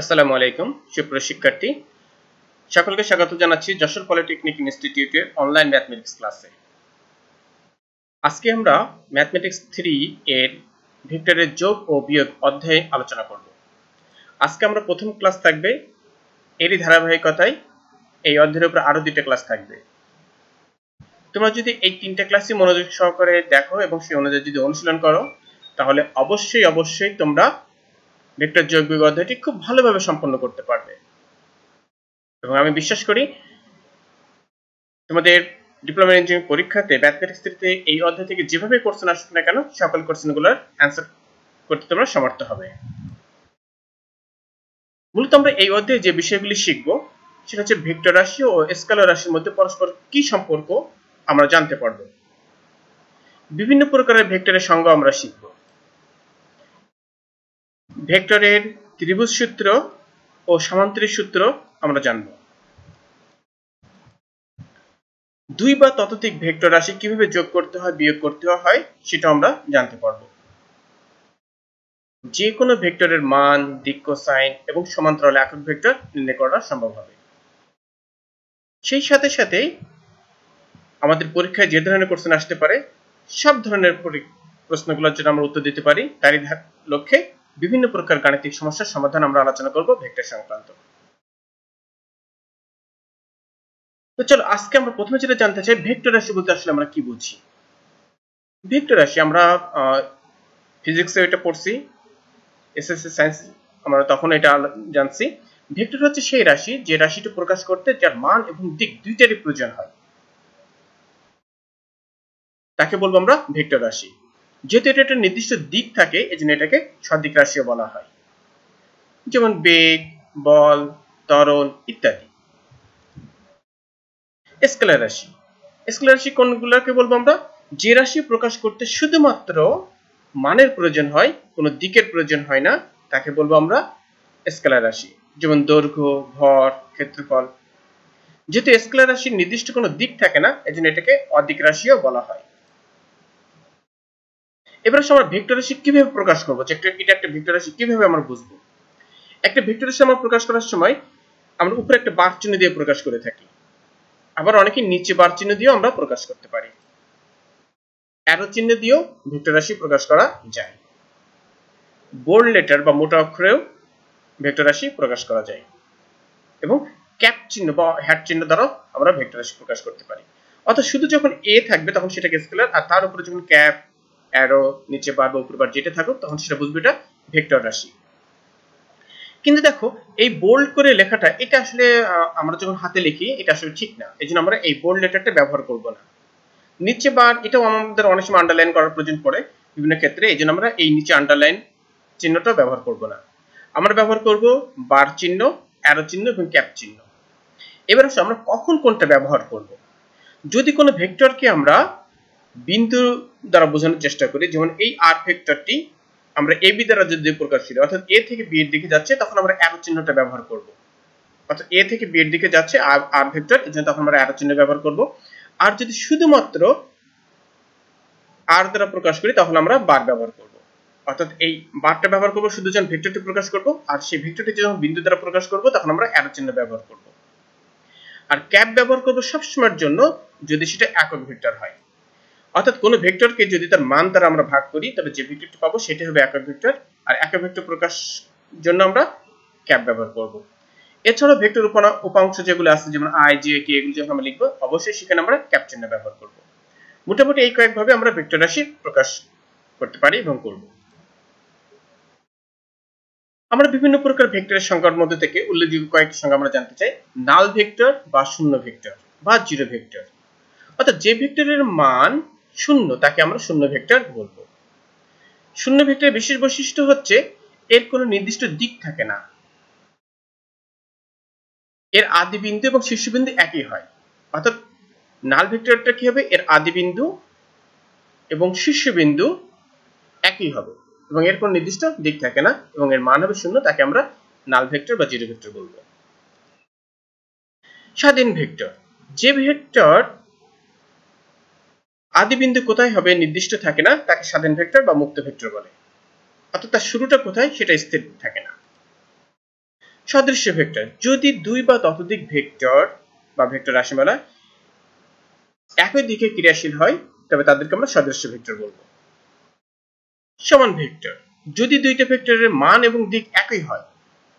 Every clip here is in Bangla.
আসসালামু আলাইকুম সুপ্রিয় শিক্ষার্থী সকলকে স্বাগত জানাচ্ছি যশোর পলিটেকনিক ইনস্টিটিউটের অনলাইন ম্যাথমেটিক্স ক্লাসে। আজকে আমরা ম্যাথমেটিক্স 3 এর ভেক্টরের যোগ ও বিয়োগ অধ্যায়ে আলোচনা করব। আজকে আমরা প্রথম ক্লাস থাকবে, এরই ধারাবাহিকতায় এই অধ্যায়ের উপর আরো দুটো ক্লাস থাকবে। তোমরা যদি এই তিনটা ক্লাসই মনোযোগ সহকারে দেখো এবং সেই অনুযায়ী যদি অনুশীলন করো তাহলে অবশ্যই তোমরা ভেক্টর যোগ বিয়োগ অধ্যায়টি খুব ভালোভাবে সম্পন্ন করতে পারবে এবং আমি বিশ্বাস করি তোমাদের ডিপ্লোমা ইঞ্জিনিয়ারিং পরীক্ষাতে ম্যাথমেটিক্স 3 এই অধ্যায় থেকে যেভাবে কোশ্চেন আসুক না কেন সকল কোশ্চেনগুলোর অ্যান্সার করতে তোমরা সমর্থ হবে। মূলত আমরা এই অধ্যায়ে যে বিষয়গুলি শিখব সেটা হচ্ছে ভেক্টর রাশি ও স্কেলার রাশির মধ্যে পরস্পর কি সম্পর্ক আমরা জানতে পারব। বিভিন্ন প্রকারের ভেক্টরের সংজ্ঞা আমরা শিখব। ভেক্টরের ত্রিভুজ সূত্র ও সামান্তরিক সূত্র আমরা জানব। দুই বা ততোধিক ভেক্টর রাশি কিভাবে যোগ করতে হয় বিয়োগ করতে হয় সেটা আমরা জানতে পারব। যে কোনো ভেক্টরের মান, দিক, কোসাইন এবং সমান্তরাল একক ভেক্টর নির্ণয় করা সম্ভব হবে। সেই সাথে আমাদের পরীক্ষায় যে ধরনের কোশ্চেন আসতে পারে সব ধরনের প্রশ্নগুলোর জন্য আমরা উত্তর দিতে পারি, তারই লক্ষ্যে বিভিন্ন প্রকার গাণিতিক সমস্যার সমাধান আমরা আলোচনা করব ভেক্টর সংক্রান্ত। তো চলো আজকে আমরা প্রথমে যেটা জানতে চাই, ভেক্টর রাশি বলতে আসলে আমরা কি বুঝি। ভেক্টর রাশি আমরা ফিজিক্সে এটা পড়ছি, এসএসসি সায়েন্স আমরা তখন এটা জানছি। ভেক্টর হচ্ছে সেই রাশি যে রাশিটি প্রকাশ করতে যার মান এবং দিক দুইটারই প্রয়োজন হয় তাকে বলবো আমরা ভেক্টর রাশি। যেহেতু এটা একটা নির্দিষ্ট দিক থাকে এজন্য এটাকে সদিক রাশিও বলা হয়, যেমন বেগ, বল, ত্বরণ ইত্যাদি। স্কেলার রাশি, স্কেলার রাশি কোনগুলোকে বলবো আমরা? যে রাশি প্রকাশ করতে শুধুমাত্র মানের প্রয়োজন হয়, কোনো দিকের প্রয়োজন হয় না, তাকে বলবো আমরা স্কেলার রাশি, যেমন দৈর্ঘ্য, ভর, ক্ষেত্রফল। যেহেতু স্কেলার রাশির নির্দিষ্ট কোনো দিক থাকে না এজন্য এটাকে অদিক রাশিও বলা হয়। এবার আমরা ভেক্টর রাশি কিভাবে প্রকাশ করব, যে এটা একটা ভেক্টর রাশি কিভাবে আমরা বুঝবো। একটা ভেক্টর রাশি আমরা প্রকাশ করার সময় আমরা উপরে একটা বার চিহ্ন দিয়ে প্রকাশ করে থাকি, আবার অনেকে নিচে বার চিহ্ন দিয়েও আমরা প্রকাশ করতে পারি। অ্যারো চিহ্ন দিয়েও ভেক্টর রাশি প্রকাশ করা যায়। বোল্ড লেটার বা মোটা অক্ষরেও ভেক্টর রাশি প্রকাশ করা যায় এবং ক্যাপ চিহ্ন বা হ্যাট চিহ্ন দ্বারাও আমরা ভেক্টর রাশি প্রকাশ করতে পারি। অর্থাৎ শুধু যখন এ থাকবে তখন সেটাকে স্কেলার, আর তার উপরে যখন ক্যাপ, অ্যারো, নিচে বার বা উপরে বার যেটা থাকুক তখন সেটা বুঝবে এটা ভেক্টর রাশি। কিন্তু দেখো এই বোল্ড করে লেখাটা এটা আসলে আমরা যখন হাতে লিখি এটা আসলে ঠিক না, এজন্য আমরা এই বোল্ড লেটারটা ব্যবহার করব না। নিচে বার এটাও আমাদের অনেক সময় আন্ডারলাইন করার প্রয়োজন পড়ে বিভিন্ন ক্ষেত্রে, এজন্য আমরা এই নিচে আন্ডারলাইন চিহ্নটা ব্যবহার করব না। আমরা ব্যবহার করব বার চিহ্ন, অ্যারো চিহ্ন এবং ক্যাপ চিহ্ন। এবার আমরা কখন কোনটা ব্যবহার করব। যদি কোনো ভেক্টরকে আমরা বিন্দু দ্বারা বোঝানোর চেষ্টা করি, যেমন এই আর ভেক্টরটি আমরা এ বি দ্বারা যদি প্রকাশ করি, অর্থাৎ এ থেকে বি এর দিকে যাচ্ছে, তখন আমরা অ্যারো চিহ্নটা ব্যবহার করব। অর্থাৎ এ থেকে বি এর দিকে যাচ্ছে আর ভেক্টর, এজন্য তখন আমরা অ্যারো চিহ্ন ব্যবহার করব। আর যদি শুধুমাত্র আর দ্বারা প্রকাশ করি তখন আমরা বার ব্যবহার করব। অর্থাৎ এই বারটা ব্যবহার করব শুধু যখন ভেক্টরটি প্রকাশ করব, আর সেই ভেক্টরটি যখন বিন্দু দ্বারা প্রকাশ করব তখন আমরা অ্যারো চিহ্ন ব্যবহার করব। আর ক্যাপ ব্যবহার করব সবসময়ের জন্য যদি সেটা একক ভেক্টর হয়। অর্থাৎ কোনো ভেক্টরকে যদি তার মান দ্বারা আমরা ভাগ করি তবে যে ভেক্টরটি পাবো সেটা হবে একক ভেক্টর, আর একক ভেক্টর প্রকাশ জন্য আমরা ক্যাপ ব্যবহার করব। এছাড়াও ভেক্টর উপাংশ যেগুলো আছে যেমন আই, জে, কে, এগুলো যখন আমরা লিখবো অবশ্যই সেখানে আমরা ক্যাপ চিহ্ন ব্যবহার করব। মোটামুটি এই কয়েকভাবে আমরা ভেক্টর রাশি প্রকাশ করতে পারি এবং করব। আমরা বিভিন্ন প্রকার ভেক্টরের সংখ্যার মধ্যে থেকে উল্লেখযোগ্য কয়েকটি সংখ্যা আমরা জানতে চাই। নাল ভেক্টর বা শূন্য ভেক্টর বা জিরো ভেক্টর, অর্থাৎ যে ভেক্টরের মান শূন্য তাকে আমরা শূন্য ভেক্টর বলবো। শূন্য ভেক্টরের বিশেষ বৈশিষ্ট্য হচ্ছে এর কোনো নির্দিষ্ট দিক থাকে না, এর আদি বিন্দু এবং শীর্ষবিন্দু একই হয়। অর্থাৎ নাল ভেক্টরটা কি হবে, এর আদি বিন্দু এবং শীর্ষবিন্দু একই হবে এবং এর কোনো নির্দিষ্ট দিক থাকে না এবং এর মান হবে শূন্য, তাকে আমরা নাল ভেক্টর বা জিরো ভেক্টর বলবো। স্বাধীন ভেক্টর, যে ভেক্টর আদি বিন্দু কোথায় হবে নির্দিষ্ট থাকে না তাকে স্বাধীন ভেক্টর বা মুক্ত ভেক্টর বলে। অর্থাৎ তার শুরুটা কোথায় সেটা স্থির থাকে না। সদৃশ্য ভেক্টর, যদি দুই বা ততোধিক ভেক্টর বা ভেক্টর রাশিমালা একই দিকে ক্রিয়াশীল হয় তবে তাদেরকে আমরা সদৃশ্য ভেক্টর বলবো। সমান ভেক্টর, যদি দুইটা ভেক্টরের মান এবং দিক একই হয়,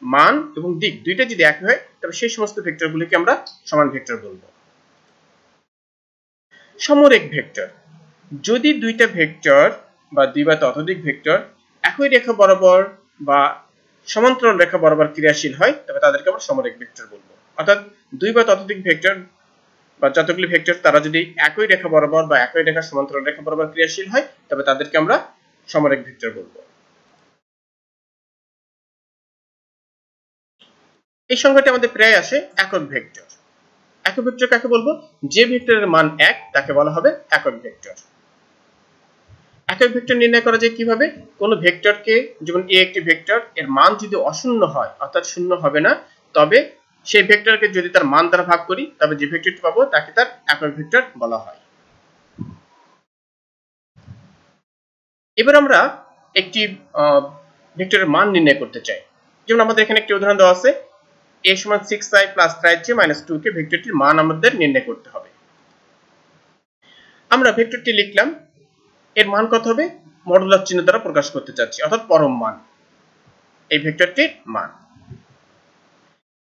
মান এবং দিক দুইটা যদি একই হয় তবে সেই সমস্ত ভেক্টরগুলিকে আমরা সমান ভেক্টর বলবো। সমরেখ ভেক্টর, যদি দুইটা ভেক্টর বা দুই বা ততোধিক ভেক্টর একই রেখা বরাবর বা সমান্তরাল রেখা বরাবর ক্রিয়াশীল হয় তবে তাদেরকে আমরা সমরেখ ভেক্টর বলবো। অর্থাৎ দুই বা ততোধিক ভেক্টর বা যতগুলি ভেক্টর তারা যদি একই রেখা বরাবর বা একই রেখা সমান্তরাল রেখা বরাবর ক্রিয়াশীল হয় তবে তাদেরকে আমরা সমরেখ ভেক্টর বলবো। এই সংখ্যাটি আমাদের প্রায় আসে একক ভেক্টর। একক ভেক্টর কাকে বলবো? যে ভেক্টরের মান 1 তাকে বলা হবে একক ভেক্টর। একক ভেক্টর নির্ণয় করা যায় কিভাবে? কোন ভেক্টরকে, যেমন a একটি ভেক্টর, এর মান যদি অশূন্য হয় অর্থাৎ শূন্য হবে না, তবে সেই ভেক্টরকে যদি তার মান দ্বারা ভাগ করি তবে যে ভেক্টরটি পাবো তাকে তার একক ভেক্টর বলা হয়। এবার আমরা একটি ভেক্টরের মান নির্ণয় করতে চাই। যেমন আমাদের এখানে একটি উদাহরণ দেওয়া আছে, a সমান 6i প্লাস 3j মাইনাস 2 কে ভেক্টরটির মান আমাদের নির্ণয় করতে হবে। আমরা ভেক্টরটি লিখলাম, এর মান কত হবে? মডুলাস চিহ্ন দ্বারা প্রকাশ করতে চাচ্ছি, অর্থাৎ পরম মান, এই ভেক্টরটির মান।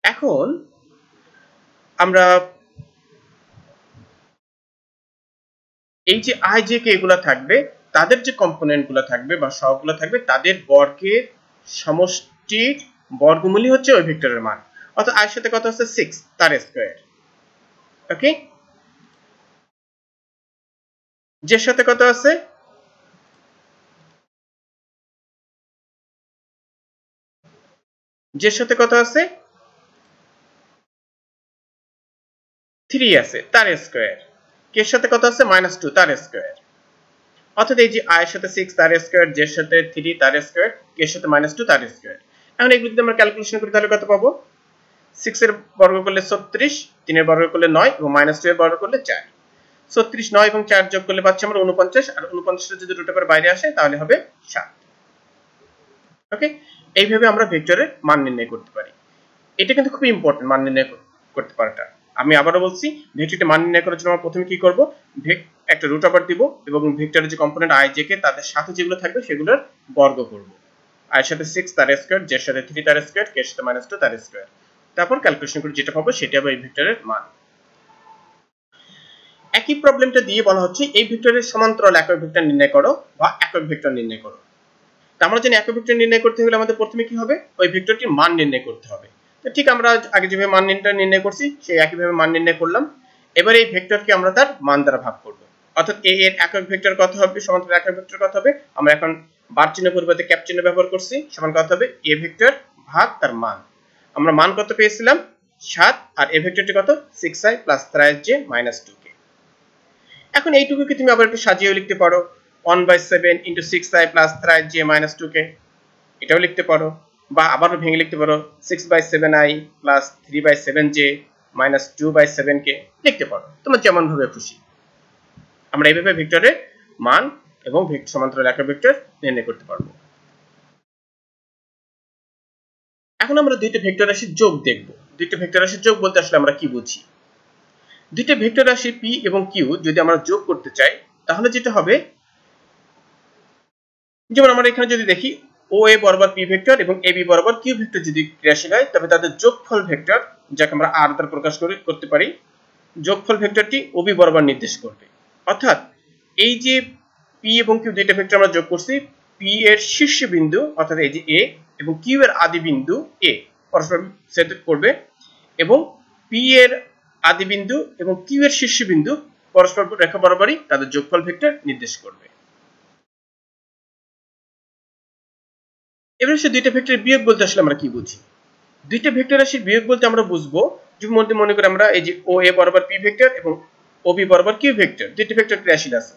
এখন আমরা এই যে i j k এগুলা থাকবে, তাদের যে কম্পোনেন্ট গুলো থাকবে বা সহগগুলো থাকবে তাদের বর্গের সমষ্টির বর্গমূলই হচ্ছে ওই ভেক্টরের মান। অর্থাৎ i এর সাথে কত আছে? 6, তার স্কয়ার। ওকে, j এর সাথে কত আছে? j এর সাথে কত আছে? 3 আছে, তার স্কয়ার। k এর সাথে কত আছে? -2, তার স্কয়ার। অর্থাৎ এই যে i এর সাথে 6 তার স্কয়ার, j এর সাথে 3 তার স্কয়ার, k এর সাথে -2 তার স্কয়ার। এখন এগুলো যদি আমরা ক্যালকুলেশন করি তাহলে কত পাবো? 6 এর বর্গ করলে 36, 3 এর বর্গ করলে 9 এবং -2 এর বর্গ করলে 4। 36, 9 এবং 4 যোগ করলে পাচ্ছি আমরা 49, আর 49 যদি রুট ওভার বাইরে আসে তাহলে হবে 7। ওকে, এইভাবে আমরা ভেক্টরের মান নির্ণয় করতে পারি। এটা কিন্তু খুব ইম্পর্টেন্ট, মান নির্ণয় করতে পারাটা। আমি আবারও বলছি, ভেক্টরটি মান নির্ণয় করার জন্য আমরা প্রথমে কি করব? একটা রুট ওভার দিব এবং ভেক্টরের যে কম্পোনেন্ট i j k তাদের সাথে যেগুলো থাকবে সেগুলোর বর্গ করব। i এর সাথে 6 তার স্কয়ার, j এর সাথে 3 তার স্কয়ার, k এর সাথে -2 তার স্কয়ার। তারপর ক্যালকুলেশন করে যেটা পাবো সেটা হবে এই ভেক্টরের মান। একই প্রবলেমটা দিয়ে বলা হচ্ছে এই ভেক্টরের সমান্তরাল একক ভেক্টর নির্ণয় করো বা একক ভেক্টর নির্ণয় করো। তো আমরা জানি একক ভেক্টর নির্ণয় করতে হলে আমাদের প্রথমে কি হবে? ওই ভেক্টরটির মান নির্ণয় করতে হবে। তো ঠিক আমরা আগে যেভাবে মান নির্ণয় করছি সেই একইভাবে মান নির্ণয় করলাম। এবার এই ভেক্টরকে আমরা তার মান দ্বারা ভাগ করব। অর্থাৎ a এর একক ভেক্টর কত হবে, সমান্তরাল একক ভেক্টর কত হবে? আমরা এখন বার চিহ্ন পরিবর্তে ক্যাপ চিহ্ন ব্যবহার করছি, সমান কত হবে? a ভেক্টর ভাগ তার মান। আমরা মান কত পেয়েছিলাম? 7, আর a ভেক্টরটি কত? 6i plus 3j minus 2k। এখন এইটুকুকে তুমি আবার একটু সাজিয়েও লিখতে পারো, 1/7 into 6i plus 3j minus 2k, এটাও লিখতে পারো। বা আবারও ভেঙে লিখতে পারো, 6/7i plus 3/7j minus 2/7k লিখতে পারো, তোমার যেমন ভাবে খুশি। আমরা এইভাবে ভেক্টরের মান এবং সমান্তরাল একক ভেক্টর নির্ণয় করতে পারবো। এখন আমরা দুইটা ভেক্টর রাশির যোগ দেখব। দুইটা ভেক্টর রাশির যোগ বলতে আসলে আমরা কি বুঝি? দুইটা ভেক্টর রাশি p এবং q যদি আমরা যোগ করতে চাই তাহলে যেটা হবে, যেমন আমরা এখানে যদি দেখি OA বরাবর p ভেক্টর এবং AB বরাবর q ভেক্টর যদি ক্রিয়াশীল হয় তবে তাদের যোগফল ভেক্টর, যাকে আমরা r দ্বারা প্রকাশ করতে পারি, যোগফল ভেক্টরটি OB বরাবর নির্দেশ করবে। অর্থাৎ এই যে p এবং q দুইটা ভেক্টর আমরা যোগ করছি, p এর শীর্ষবিন্দু অর্থাৎ এই যে a এবং q এর আদি বিন্দু a পরস্পর ছেদ করবে এবং p এর আদি বিন্দু এবং q এর শীর্ষবিন্দু পরস্পর রেখা বরাবরই তাদের যোগফল ভেক্টর নির্দেশ করবে। এবার সে দুইটা ভেক্টরের বিয়োগ বলতে আসলে আমরা কি বুঝি? দুইটা ভেক্টর রাশির বিয়োগ বলতে আমরা বুঝবো, যদি মনে করি আমরা এই যে OA বরাবর p ভেক্টর এবং OB বরাবর q ভেক্টর, দুইটা ভেক্টর ক্রিয়াশীল আছে।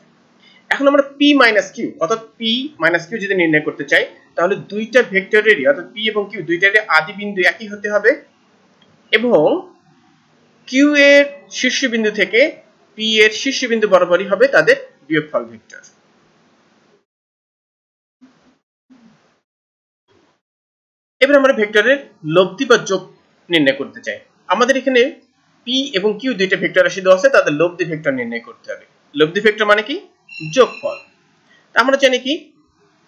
এখন আমরা p মাইনাস q অর্থাৎ p মাইনাস q যদি নির্ণয় করতে চাই তাহলে দুইটা ভেক্টরেরই অর্থাৎ p এবং q দুইটারই আদি বিন্দু একই হতে হবে এবং q এর শীর্ষবিন্দু থেকে p এর শীর্ষবিন্দু বরাবরই হবে তাদের বিয়োগফল ভেক্টর। এবার আমরা ভেক্টরের লব্ধি বা যোগ নির্ণয় করতে চাই। আমাদের এখানে পি এবং কিউ দুইটা ভেক্টর রাশি দেওয়া আছে, তাদের লব্ধি ভেক্টর নির্ণয় করতে হবে। লব্ধি ভেক্টর মানে কি? যোগফল। আমরা জানি কি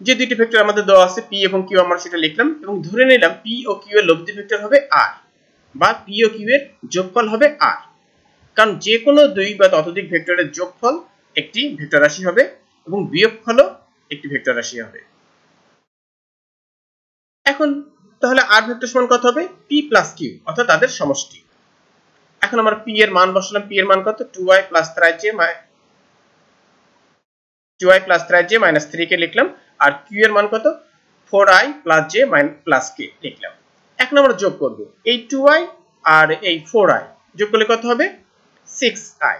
যে দুইটি ভেক্টর আমাদের দেওয়া আছে পি এবং কিউ, আমরা সেটা লিখলাম এবং ধরে নিলাম পি ও কিউ এর লব্ধি ভেক্টর হবে আর, বা পি ও কিউ এর যোগফল হবে আর। কারণ যে কোনো দুই বা ততোধিক ভেক্টরের যোগফল একটি ভেক্টর রাশি হবে এবং বিয়োগফলও একটি ভেক্টর রাশি হবে। এখন তাহলে আর ভেক্টর সমান কত হবে? পি প্লাস কিউ, অর্থাৎ তাদের সমষ্টি। এখন আমরা পি এর মান বসালাম। পি এর মান কত? 2i প্লাস 3j মাইনাস 3 কে লিখলাম। আর কিউ এর মান কত? 4i plus j plus k লিখলাম। এখন আমরা যোগ করব এই 2i আর এই 4i যোগ করলে কত হবে? 6i।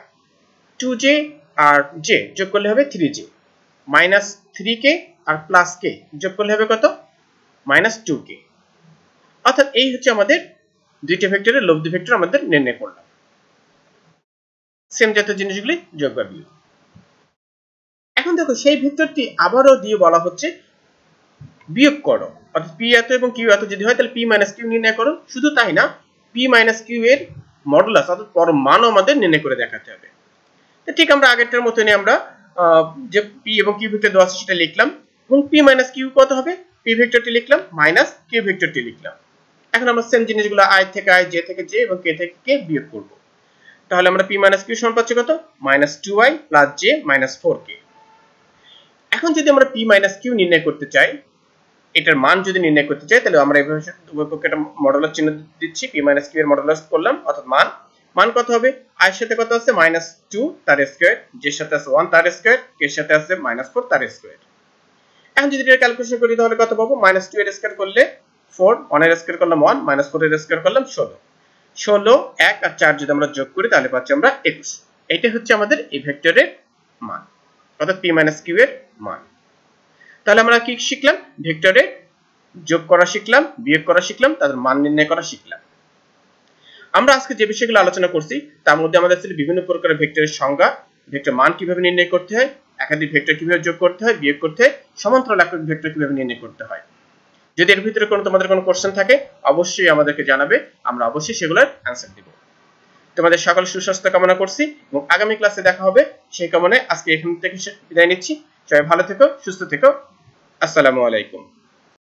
2j আর j যোগ করলে হবে 3j, মাইনাস 3k আর প্লাস k যোগ করলে হবে কত? Minus 2k। অর্থাৎ এই হচ্ছে আমাদের দুইটা ভেক্টরের লব্ধি ভেক্টর আমাদের নির্ণয় করলাম। সেম জাতীয় জিনিসগুলি যোগ বা বিয়োগ। এখন দেখো সেই ভেক্টরটি আবারও দিয়ে বলা হচ্ছে বিয়োগ করো, অর্থাৎ পি এত এবং কিউ এত যদি হয় তাহলে পি মাইনাস কিউ নির্ণয় করো। শুধু তাই না, পি মাইনাস কিউ এর মডুলাস অর্থাৎ পরম মানও আমাদের নির্ণয় করে দেখাতে হবে। ঠিক আমরা আগেরটার মতনই আমরা যে পি এবং কিউ ভেক্টর দেওয়া আছে সেটা লিখলাম এবং পি মাইনাস কিউ কত হবে? পি ভেক্টরটি লিখলাম মাইনাস কিউ ভেক্টরটি লিখলাম। এখন আমরা সেম জিনিসগুলো আই থেকে আই, জে থেকে জে এবং কে থেকে কে বিয়োগ করব। তাহলে আমরা পি মাইনাস কিউ সমান পাচ্ছি কত? Minus 2i plus j minus 4k। এখন যদি আমরা পি মাইনাস কিউ নির্ণয় করতে চাই, এটার মান যদি নির্ণয় করতে চাই, তাহলে আমরা এইভাবে উভয় পক্ষে একটা মডুলাস চিহ্ন দিচ্ছি। পি মাইনাস কিউ এর মডুলাস করলাম, অর্থাৎ মান কত হবে? i এর সাথে কত আছে? মাইনাস 2 তার স্কয়ার, j এর সাথে আছে 1 তার স্কয়ার, k এর সাথে আছে মাইনাস 4 তার স্কয়ার। এখন যদি এটা ক্যালকুলেশন করি তাহলে কত পাবো? মাইনাস 2 এর স্কয়ার করলে 4, 1 এর স্কয়ার করলাম 1, মাইনাস 4 এর স্কয়ার করলাম 16। 16, 1 আর 4 যদি আমরা যোগ করি তাহলে পাচ্ছি আমরা 21। এটা হচ্ছে আমাদের এই ভেক্টরের মান, অর্থাৎ পি মাইনাস কিউ এর মান। তাহলে আমরা কি শিখলাম? ভেক্টরে যোগ করা শিখলাম, বিয়োগ করা শিখলাম, তাদের মান নির্ণয় করা শিখলাম। আমরা আজকে যে বিষয়গুলো আলোচনা করছি তার মধ্যে আমাদের ছিল বিভিন্ন প্রকারের ভেক্টরের সংজ্ঞা, ভেক্টর মান কিভাবে নির্ণয় করতে হয়, একাধিক ভেক্টর কিভাবে যোগ করতে হয়, বিয়োগ করতে হয়, সমান্তরাল একক ভেক্টর কিভাবে নির্ণয় করতে হয়। যদি এর ভিতরে তোমাদের কোনো কোশ্চেন থাকে অবশ্যই আমাদেরকে জানাবে, আমরা অবশ্যই সেগুলোর অ্যানসার দেব। তোমাদের সকল সুস্বাস্থ্য কামনা করছি এবং আগামী ক্লাসে দেখা হবে সেই কামনায় আজকে এখান থেকে বিদায় নিচ্ছি। সবাই ভালো থেকো, সুস্থ থেকো। আসসালামু আলাইকুম।